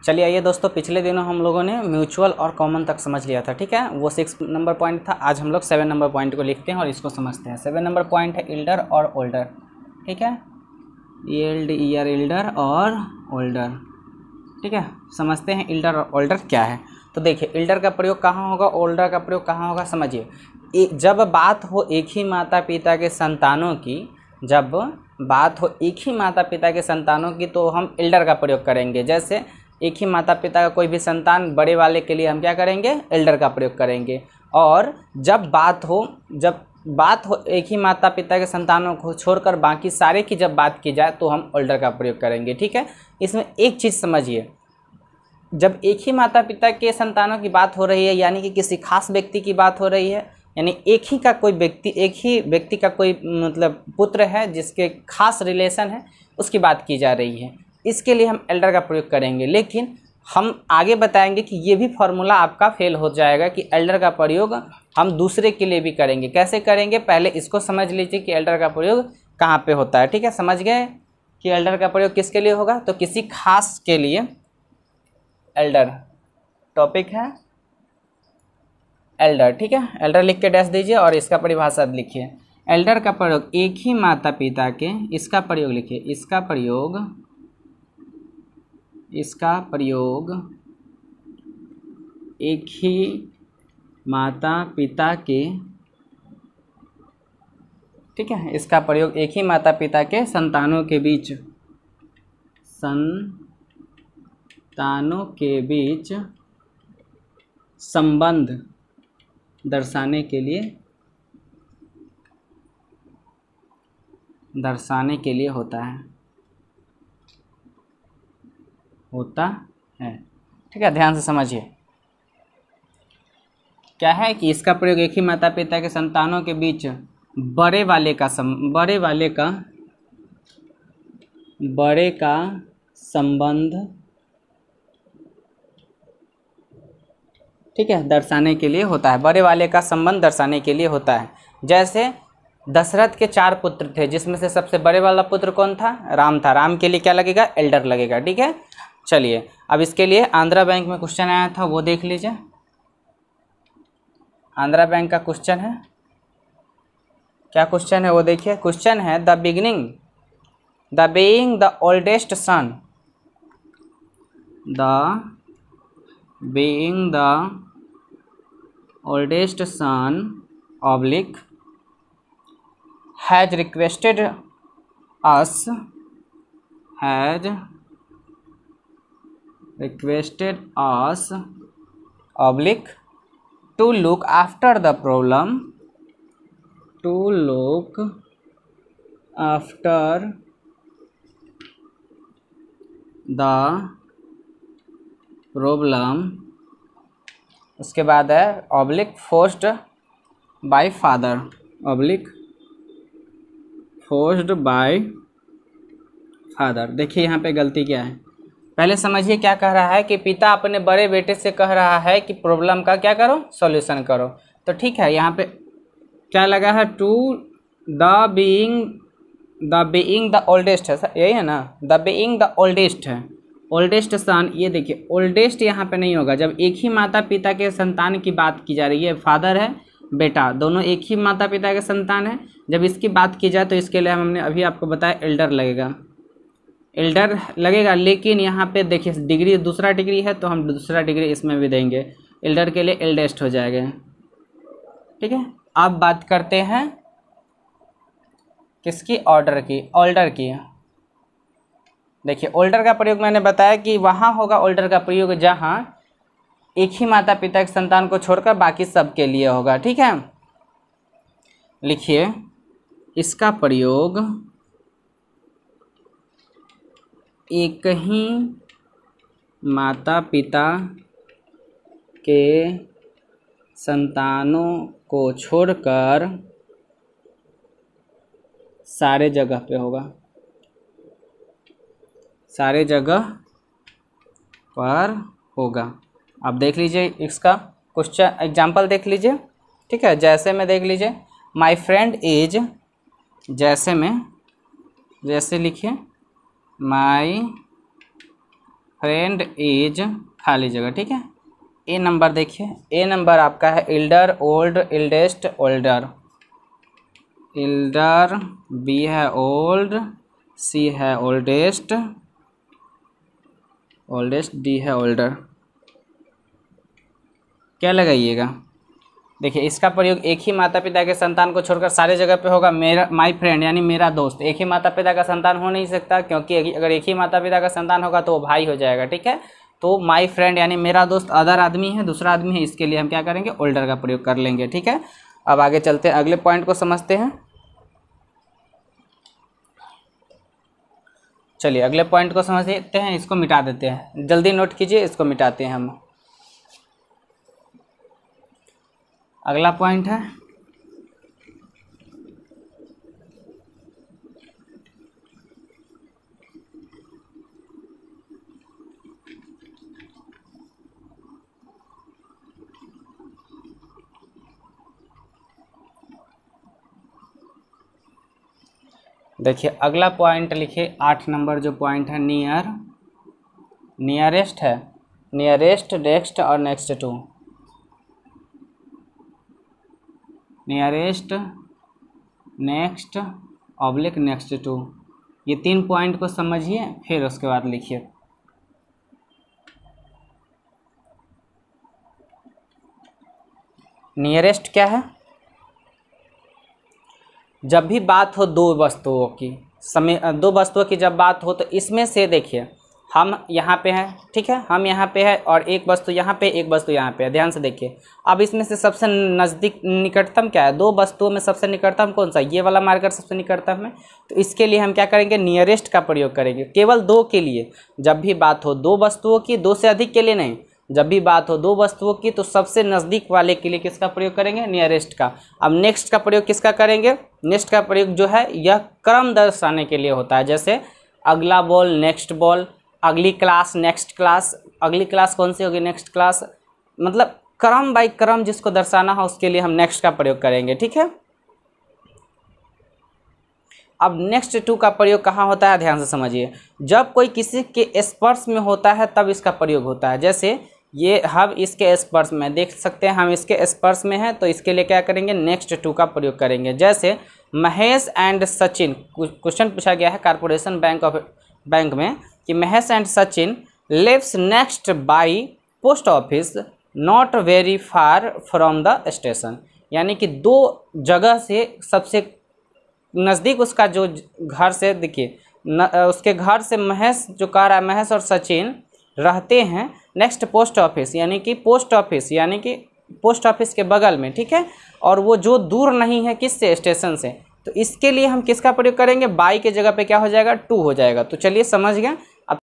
चलिए आइए दोस्तों, पिछले दिनों हम लोगों ने म्यूचुअल और कॉमन तक समझ लिया था, ठीक है। वो 6 नंबर पॉइंट था। आज हम लोग 7 नंबर पॉइंट को लिखते हैं और इसको समझते हैं। 7 नंबर पॉइंट है इल्डर और ओल्डर, ठीक है। यील्ड, ईयर, इल्डर और ओल्डर, ठीक है। समझते हैं इल्डर और ओल्डर क्या है। तो देखिए, इल्डर का प्रयोग कहाँ होगा, ओल्डर का प्रयोग कहाँ होगा, समझिए। जब बात हो एक ही माता पिता के संतानों की, जब बात हो एक ही माता पिता के संतानों की, तो हम इल्डर का प्रयोग करेंगे। जैसे एक ही माता पिता का कोई भी संतान, बड़े वाले के लिए हम क्या करेंगे, एल्डर का प्रयोग करेंगे। और जब बात हो एक ही माता पिता के संतानों को छोड़कर बाकी सारे की जब बात की जाए, तो हम ओल्डर का प्रयोग करेंगे, ठीक है। इसमें एक चीज़ समझिए, जब एक ही माता पिता के संतानों की बात हो रही है, यानी कि किसी खास व्यक्ति की बात हो रही है, यानी एक ही व्यक्ति का कोई मतलब पुत्र है जिसके खास रिलेशन है, उसकी बात की जा रही है, इसके लिए हम एल्डर का प्रयोग करेंगे। लेकिन हम आगे बताएंगे कि ये भी फॉर्मूला आपका फेल हो जाएगा कि एल्डर का प्रयोग हम दूसरे के लिए भी करेंगे। कैसे करेंगे, पहले इसको समझ लीजिए कि एल्डर का प्रयोग कहाँ पे होता है, ठीक है। समझ गए कि एल्डर का प्रयोग किसके लिए होगा, तो किसी खास के लिए एल्डर टॉपिक है, एल्डर, ठीक है। एल्डर लिख के डैश दीजिए और इसका परिभाषा लिखिए। एल्डर का प्रयोग एक ही माता पिता के, इसका प्रयोग लिखिए, इसका प्रयोग एक ही माता पिता के, ठीक है, इसका प्रयोग एक ही माता पिता के संतानों के बीच संबंध दर्शाने के लिए होता है, ठीक है। ध्यान से समझिए, क्या है कि इसका प्रयोग एक ही माता पिता के संतानों के बीच बड़े का संबंध, ठीक है, दर्शाने के लिए होता है। बड़े वाले का संबंध दर्शाने के लिए होता है। जैसे दशरथ के 4 पुत्र थे, जिसमें से सबसे बड़े वाला पुत्र कौन था, राम था। राम के लिए क्या लगेगा, एल्डर लगेगा, ठीक है। चलिए, अब इसके लिए आंध्रा बैंक में क्वेश्चन आया था, वो देख लीजिए। आंध्रा बैंक का क्वेश्चन है, क्या क्वेश्चन है वो देखिए। क्वेश्चन है the being the oldest son oblique has requested us oblique to look after the problem उसके बाद है ऑब्लिक फोर्स्ड बाय फादर। देखिए यहाँ पे गलती क्या है, पहले समझिए क्या कह रहा है कि पिता अपने बड़े बेटे से कह रहा है कि प्रॉब्लम का क्या करो, सॉल्यूशन करो। तो ठीक है, यहाँ पे क्या लगा है, to the being the oldest है, यही है ना, द बीइंग द ओल्डेस्ट है, ओल्डेस्ट सन। ये देखिए, ओल्डेस्ट यहाँ पे नहीं होगा। जब एक ही माता पिता के संतान की बात की जा रही है, फादर है, बेटा, दोनों एक ही माता पिता के संतान है, जब इसकी बात की जाए तो इसके लिए हमने अभी आपको बताया एल्डर लगेगा। लेकिन यहाँ पे देखिए, डिग्री दूसरा डिग्री है, तो हम दूसरा डिग्री इसमें भी देंगे। एल्डर के लिए एल्डेस्ट हो जाएगा, ठीक है। अब बात करते हैं किसकी, ऑल्डर की। देखिए, ओल्डर का प्रयोग मैंने बताया कि वहाँ होगा ओल्डर का प्रयोग जहाँ एक ही माता पिता के संतान को छोड़कर बाकी सब के लिए होगा, ठीक है। लिखिए, इसका प्रयोग एक ही माता पिता के संतानों को छोड़कर सारे जगह पे होगा, सारे जगह पर होगा। अब देख लीजिए इसका क्वेश्चन एग्जाम्पल देख लीजिए, ठीक है। जैसे में देख लीजिए, माय फ्रेंड इज, जैसे लिखिए, माय फ्रेंड इज खाली जगह, ठीक है। ए नंबर देखिए, ए नंबर आपका है elder, old, eldest, older. Elder, B है ओल्ड, सी है ओल्डेस्ट, ओल्डेस्ट, डी है ओल्डर। क्या लगाइएगा? देखिए इसका प्रयोग एक ही माता पिता के संतान को छोड़कर सारे जगह पे होगा। मेरा, माय फ्रेंड यानी मेरा दोस्त, एक ही माता पिता का संतान हो नहीं सकता, क्योंकि अगर एक ही माता पिता का संतान होगा तो वो भाई हो जाएगा, ठीक है। तो माय फ्रेंड यानी मेरा दोस्त अदर आदमी है, दूसरा आदमी है, इसके लिए हम क्या करेंगे? ओल्डर का प्रयोग कर लेंगे, ठीक है। अब आगे चलते हैं, अगले पॉइंट को समझते हैं। चलिए अगले पॉइंट को समझते हैं, इसको मिटा देते हैं, जल्दी नोट कीजिए, इसको मिटाते हैं हम। अगला पॉइंट है देखिए अगला पॉइंट लिखिए 8 नंबर जो पॉइंट है, नियर, नियरेस्ट है, नियरेस्ट, नेक्स्ट और next to. Nearest, next, oblique, next to, ये 3 पॉइंट को समझिए, फिर उसके बाद लिखिए। नियरेस्ट क्या है? जब भी बात हो दो वस्तुओं की, दो वस्तुओं की जब बात हो, तो इसमें से देखिए हम यहाँ पे हैं, ठीक है, हम यहाँ पे है और एक वस्तु यहाँ पे, एक वस्तु यहाँ पे है, ध्यान से देखिए। अब इसमें से सबसे नज़दीक निकटतम क्या है? दो वस्तुओं में सबसे निकटतम कौन सा? ये वाला मार्कर सबसे निकटतम है। तो इसके लिए हम क्या करेंगे? नियरेस्ट का प्रयोग करेंगे, केवल दो के लिए। जब भी बात हो दो वस्तुओं की, दो से अधिक के लिए नहीं, जब भी बात हो दो वस्तुओं की, तो सबसे नज़दीक वाले के लिए किसका प्रयोग करेंगे? नियरेस्ट का। अब नेक्स्ट का प्रयोग किसका करेंगे? नेक्स्ट का प्रयोग जो है यह क्रम दर्शाने के लिए होता है, जैसे अगला बॉल, नेक्स्ट बॉल, अगली क्लास, नेक्स्ट क्लास। अगली क्लास कौन सी होगी? Next class. मतलब क्रम बाई क्रम जिसको दर्शाना हो उसके लिए हम नेक्स्ट का प्रयोग करेंगे, ठीक है। अब नेक्स्ट टू का प्रयोग कहाँ होता है? ध्यान से समझिए, जब कोई किसी के स्पर्श में होता है तब इसका प्रयोग होता है। जैसे ये हम इसके स्पर्श में, देख सकते हैं हम इसके स्पर्श में हैं, तो इसके लिए क्या करेंगे? नेक्स्ट टू का प्रयोग करेंगे। जैसे महेश एंड सचिन, क्वेश्चन पूछा गया है कॉर्पोरेशन बैंक में कि Mahesh and Sachin lives next by post office not very far from the station. यानी कि दो जगह से सबसे नज़दीक उसका जो घर से, देखिए उसके घर से महेश जो कह रहा है, महेश और सचिन रहते हैं नेक्स्ट पोस्ट ऑफिस, यानी कि पोस्ट ऑफिस, यानी कि पोस्ट ऑफिस के बगल में, ठीक है। और वो जो दूर नहीं है किससे? स्टेशन से। तो इसके लिए हम किसका प्रयोग करेंगे? बाई के जगह पे क्या हो जाएगा? टू हो जाएगा। तो चलिए समझ गए।